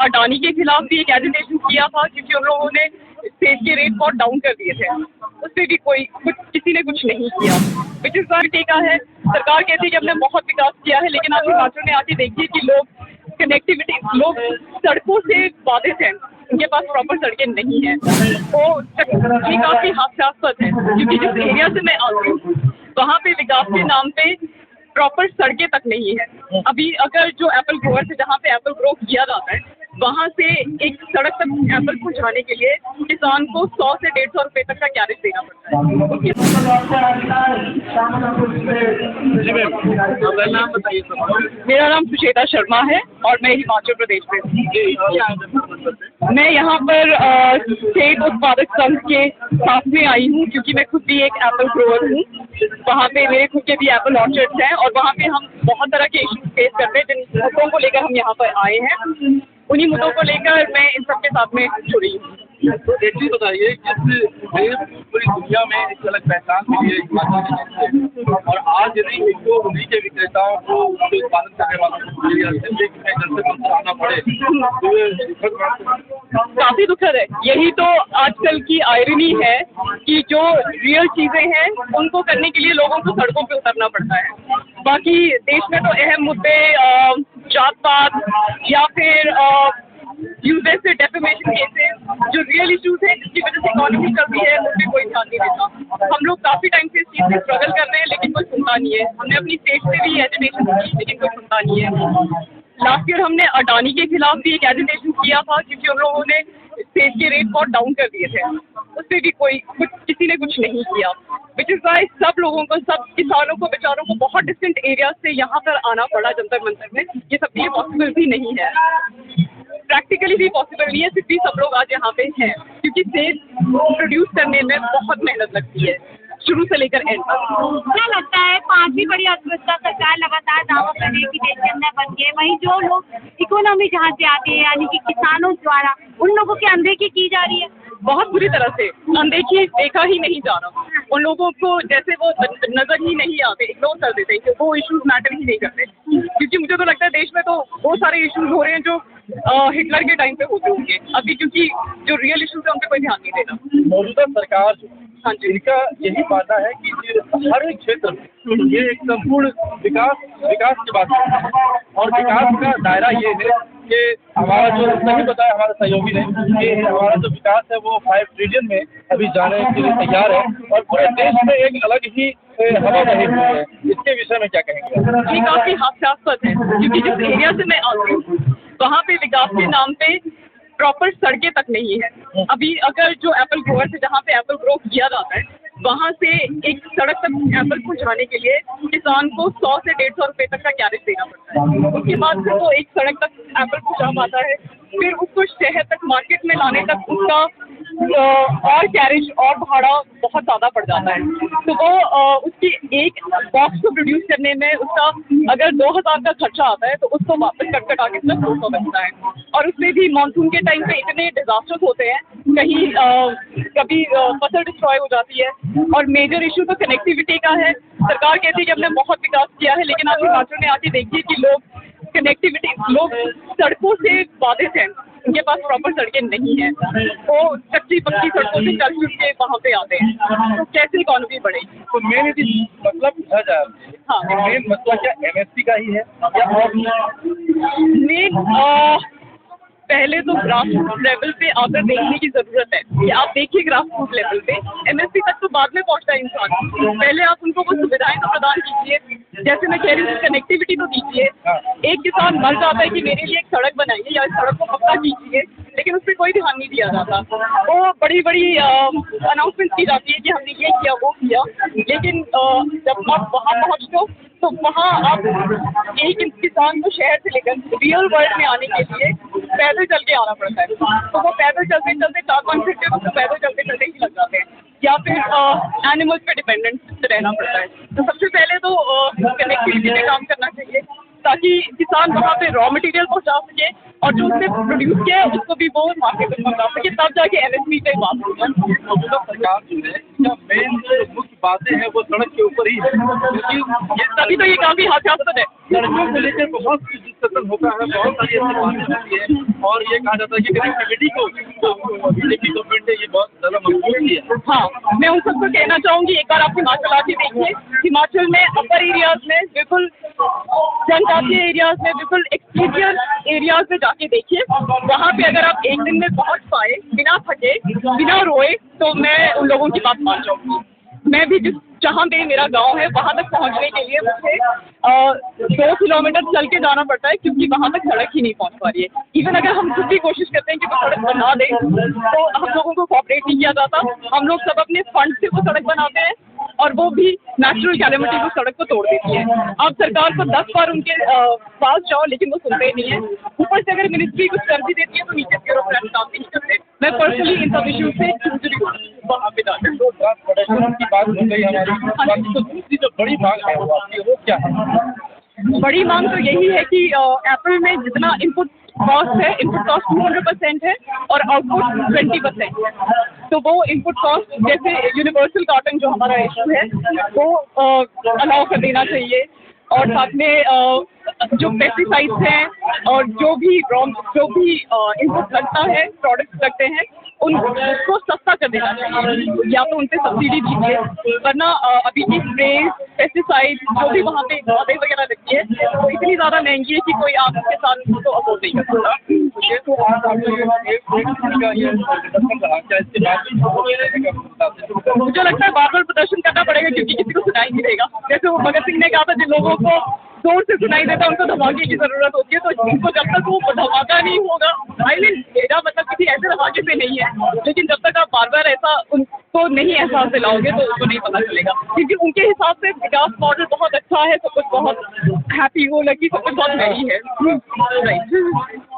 अडानी के खिलाफ भी एक एजिटेशन किया था क्योंकि उन लोगों ने सेज के रेट बहुत डाउन कर दिए थे। उस पर भी किसी ने कुछ नहीं किया, विच इज वाई टेका है। सरकार कहती है कि हमने बहुत विकास किया है, लेकिन आज हिमाचल में आके देखिए कि लोग कनेक्टिविटी, लोग सड़कों से बाधित हैं, उनके पास प्रॉपर सड़कें नहीं हैं। तो ये काफ़ी हास्यास्पद है क्योंकि जिस एरिया से मैं आती हूँ वहाँ पे विकास के नाम पे प्रॉपर सड़कें तक नहीं है। अभी अगर जो एप्पल ग्रोअर है जहाँ पे एप्पल ग्रो किया जाता है वहाँ से एक सड़क तक एप्पल पहुँचाने के लिए किसान को 100 से 150 रुपए तक का कैरेज देना पड़ता है। नाम बताइए। मेरा नाम सुचेता शर्मा है और मैं हिमाचल प्रदेश में हूँ। मैं यहाँ पर स्टेट उत्पादक संघ के साथ में आई हूँ क्योंकि मैं खुद भी एक एप्पल ग्रोअर हूँ। वहाँ पे मेरे खुद के भी एप्पल ऑर्चर्ड्स हैं और वहाँ पे हम बहुत तरह के इश्यूज फेस करते हैं, जिन मुद्दों को लेकर हम यहाँ पर आए हैं। उन्हीं मुद्दों को लेकर मैं इन सबके साथ में जुड़ी हूँ। तो एक चीज बताइए, पूरी दुनिया में एक अलग पहचान मिली है हिमाचल के, और आज यदि इनको उन्हीं के विक्रेताओं को उत्पादन करने वालों को आना पड़े तो काफी दुखद है। यही तो आजकल की आयरनी है कि जो रियल चीजें हैं उनको करने के लिए लोगों को सड़कों पे उतरना पड़ता है। बाकी देश में तो अहम मुद्दे जात पात या फिर यूजर्स से डेफेमेशन केसेस, जो रियल इश्यूज हैं जिसकी वजह से इकोनॉमी चलती है, उस पर कोई ध्यान नहीं देता। हम लोग काफी टाइम से इस चीज से स्ट्रगल कर रहे हैं लेकिन कोई सुनता नहीं है। हमने अपनी स्टेट से भी एजिटेशन की लेकिन कोई सुनता नहीं है। लास्ट ईयर हमने अडानी के खिलाफ भी एक एजिटेशन किया था क्योंकि उन लोगों ने सेज के रेट बहुत डाउन कर दिए थे। उस पर भी किसी ने कुछ नहीं किया, विच इज वाई सब लोगों को, सब किसानों को, बेचारों को बहुत डिस्टेंट एरिया से यहाँ पर आना पड़ा जंतर मंतर में। ये सब लिए पॉसिबल भी नहीं है, प्रैक्टिकली भी पॉसिबल नहीं है, फिर भी सब लोग आज यहाँ पे हैं क्योंकि सेज प्रोड्यूस करने में बहुत मेहनत लगती है शुरू से लेकर एंड तक। क्या लगता है पांचवी बड़ी अर्थव्यवस्था सरकार लगातार दावा कर रही है कि देश के अंदर बन गए, वहीं जो लोग इकोनॉमी जहाँ से आते हैं यानी कि किसानों द्वारा उन लोगों की अनदेखी की जा रही है। बहुत बुरी तरह से अनदेखी, देखा ही नहीं जा रहा। उन लोगों को जैसे वो नजर ही नहीं आते, इग्नोर कर देते हैं कि वो इश्यूज मैटर ही नहीं करते। क्योंकि मुझे तो लगता है देश में तो बहुत सारे इश्यूज हो रहे हैं जो हिटलर के टाइम पे होते होंगे अभी, क्योंकि जो रियल इश्यूज है उन पर कोई ध्यान नहीं देना। मौजूदा सरकार हाँ जी, इनका यही वादा है कि हर एक क्षेत्र में ये एक संपूर्ण विकास की बात है, और विकास का दायरा ये है कि हमारा जो नहीं बताया हमारे सहयोगी ने कि हमारा जो विकास है वो 5 ट्रिलियन में अभी जाने के लिए तैयार है और पूरे देश में एक अलग ही हवा बनी हुई है। इसके विषय में क्या कहेंगे? ये काफी हास्यास्पद है क्योंकि जिस एरिया से मैं आती हूँ वहाँ पे विकास के नाम पे प्रॉपर सड़कें तक नहीं है। अभी अगर जो एप्पल ग्रोअर है जहाँ पे एप्पल ग्रो किया जाता है वहाँ से एक सड़क तक एप्पल पहुँचाने के लिए किसान को 100 से 150 रुपए तक का कैरेज देना पड़ता है। उसके बाद फिर वो एक सड़क तक एप्पल पहुँचा पाता है, फिर उसको शहर तक, मार्केट में लाने तक उसका और कैरेज और भाड़ा बहुत ज़्यादा पड़ जाता है। तो वो उसकी एक बॉक्स को प्रोड्यूस करने में उसका अगर 2000 का खर्चा आता है तो उसको वापस कट आके सिर्फ 200 बचता है। और उसमें भी मानसून के टाइम पे इतने डिजास्टर्स होते हैं, कहीं कभी फसल डिस्ट्रॉय हो जाती है। और मेजर इशू तो कनेक्टिविटी का है। सरकार कहती है कि हमने बहुत विकास किया है, लेकिन आज हिमाचल में आके देखिए कि लोग कनेक्टिविटी, लोग सड़कों से बाधित हैं, उनके पास प्रॉपर सड़कें नहीं हैं, वो कच्ची पक्की सड़कों से चल फिर के वहाँ पे आते हैं, तो कैसे इकोनॉमी बढ़ेगी? तो मेन यदि मतलब पूछा जाए, हाँ, मेन मतलब क्या एमएसपी का ही है या और मेन पहले तो ग्रास रूट लेवल पे आकर देखने की जरूरत है कि आप देखिए ग्रास रूट लेवल पे एमएसपी तक तो बाद में पहुंचता है इंसान। पहले आप उनको वो सुविधाएं तो प्रदान कीजिए, जैसे मैं कह रही हूँ कनेक्टिविटी तो दीजिए। एक किसान मर जाता है कि मेरे लिए एक सड़क बनाइए या इस सड़क को पक्का कीजिए, लेकिन उस पर कोई ध्यान नहीं दिया जाता। वो बड़ी बड़ी अनाउंसमेंट की जाती है कि हमने ये किया वो किया, लेकिन जब आप वहाँ पहुँचते हो तो वहाँ आप एक किसान को शहर से लेकर रियल वर्ल्ड में आने के लिए पैदल चल के आना पड़ता है। तो वो पैदल चलते चलते 4-5 घंटे तो पैदल चलते चलते ही लग जाते हैं, या फिर एनिमल्स पे डिपेंडेंट रहना पड़ता है। तो सबसे पहले तो कनेक्टिविटी पे काम करना चाहिए ताकि किसान वहाँ पे रॉ मटेरियल पहुँचा सके और जो उसने प्रोड्यूस किया है उसको भी वो मार्केट में पहुँचा सके, तब जाके एमएसपी पे बात होगी। मौजूदा सरकार जो है इसका मेन जो मुख्य बातें हैं वो सड़क के ऊपर ही है, क्योंकि ये तभी तो ये काफी हास्यास्पद है। सड़कों को लेकर बहुत डिस्कशन होता है, बहुत सारी ऐसी बातें होती है और ये कहा जाता है कि कनेक्टिविटी को बीजेपी गवर्नमेंट ने ये बहुत ज़्यादा मजबूत किया है। हाँ, मैं उन सबको कहना चाहूँगी एक बार आप हिमाचल आके देखिए, हिमाचल में अपर एरियाज में बिल्कुल जनजातीय एरियाज में बिल्कुल एक्सटीरियर एरियाज में जाके देखिए, वहाँ पे अगर आप एक दिन में पहुँच पाए बिना थके बिना रोए तो मैं उन लोगों की बात मान जाऊँगी। मैं भी जहाँ पे मेरा गांव है वहाँ तक पहुँचने के लिए मुझे 2 किलोमीटर चल के जाना पड़ता है, क्योंकि वहाँ तक सड़क ही नहीं पहुँच पा रही है। इवन अगर हम खुद भी कोशिश करते हैं कि वो सड़क बना दें तो हम लोगों को कोऑपरेट नहीं किया जाता। हम लोग सब अपने फंड से वो सड़क बनाते हैं और वो भी नेचुरल कैलेमिटी को सड़क को तोड़ देती है। अब सरकार को 10 बार उनके पास जाओ लेकिन वो सुनते ही नहीं है। ऊपर से अगर मिनिस्ट्री कुछ कर भी देती है तो नीचे ब्यूरोक्रेट काम नहीं करते। मैं पर्सनली इन सब इश्यूज से जूझ रही हूँ वहाँ पे जाकर। तो प्रदर्शन की बात हो गई हमारी, तो दूसरी जो बड़ी मांग है वो आपकी वो क्या है? बड़ी मांग तो यही है कि एप्पल में जितना इनपुट कॉस्ट है, इनपुट कॉस्ट 200% है और आउटपुट 20% है। तो वो इनपुट कॉस्ट जैसे यूनिवर्सल कॉटन जो हमारा इशू है वो अलाउ कर देना चाहिए, और साथ में जो पेस्टिसाइड्स हैं और जो भी इनपुट लगता है, प्रोडक्ट्स लगते हैं, उनको सस्ता कर देना चाहिए, या तो उन पे सब्सिडी दीजिए, वरना अभी की स्प्रे पेस्टिसाइड जो भी वहाँ पे दवाई वगैरह लगती है वो इतनी ज़्यादा महंगी है कि कोई आप उसके साथ उसको अफोर्ड नहीं कर सकता। ये तो आज आपने एक का ये प्रदर्शन रहा, क्या इसके बाद मुझे लगता है बार बार प्रदर्शन करना पड़ेगा क्योंकि किसी को सुनाई नहीं देगा। जैसे वो भगत सिंह ने कहा था जिन लोगों को जोर से सुनाई देता उनको धमाके की जरूरत होती है, तो इनको जब तक वो धमाका नहीं होगा, आई मीन मेरा मतलब किसी ऐसे धमाके से नहीं है, लेकिन जब तक आप बार बार ऐसा उनको नहीं एहसास दिलाओगे तो उनको नहीं पता चलेगा। क्योंकि उनके हिसाब से विकास मॉडल बहुत अच्छा है, सब कुछ बहुत हैप्पी हो लगी, सब कुछ बहुत सही है।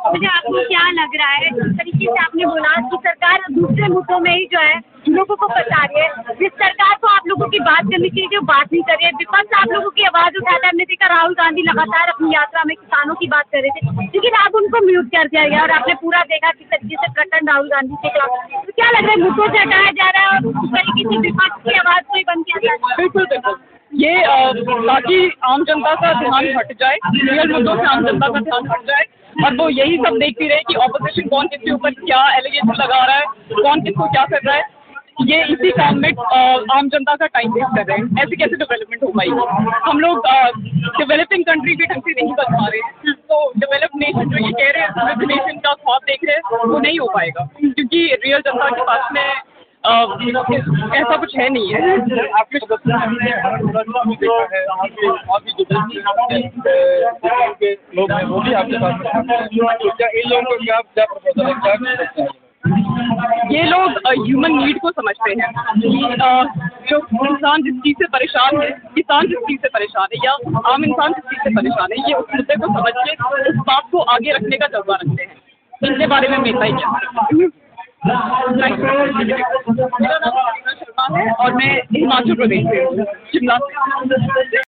मुझे आपको क्या लग रहा है जिस तरीके से आपने बोला कि सरकार दूसरे मुद्दों में ही जो है लोगों को फंसा रही है, जिस सरकार को आप लोगों की बात करनी चाहिए जो बात नहीं कर रही है, विपक्ष आप लोगों की आवाज उठाता है। हमने देखा राहुल गांधी लगातार अपनी यात्रा में किसानों की बात कर रहे थे, लेकिन अब उनको म्यूट कर दिया गया और आपने पूरा देखा किस तरीके से प्रकरण राहुल गांधी के खिलाफ। तो क्या लग रहा है मुद्दों से हटाया जा रहा है और उस तरीके से विपक्ष की आवाज को ही बंद किया जा रहा है? बिल्कुल बिल्कुल, ये ताकि आम जनता का ध्यान हट जाए, रियल मुद्दों से आम जनता का ध्यान हट जाए, और वो यही सब देखती रहे कि ऑपोजिशन कौन किसके ऊपर क्या एलिगेशन लगा रहा है, कौन किसको क्या कर रहा है। ये इसी काम में आम जनता का टाइम वेस्ट कर रहे हैं। ऐसे कैसे डेवलपमेंट हो पाएगी? हम लोग डेवलपिंग कंट्री के ढंग से नहीं बन पा रहे हैं, तो डेवलप नेशन जो ये कह रहे हैं नेशन का ख्वाब देख रहे हैं वो नहीं हो पाएगा, क्योंकि रियल जनता के पास में ऐसा कुछ है नहीं है। आपके देखा है आपकी जो लोग हैं वो भी आपके पास तो क्या इन लोगों को क्या प्रपोजल है, क्या लगता है? ये लोग ह्यूमन नीड को समझते हैं कि जो इंसान जिस चीज़ से परेशान है, किसान जिस चीज़ से परेशान है या आम इंसान जिस चीज़ से परेशान है, ये उस मुद्दे को समझ के उस बात को आगे रखने का जज्बा रखते हैं। इनके बारे में मेरा ही क्या मेरा नाम शर्मा है और मैं हिमाचल प्रदेश से हूँ, शिमला से।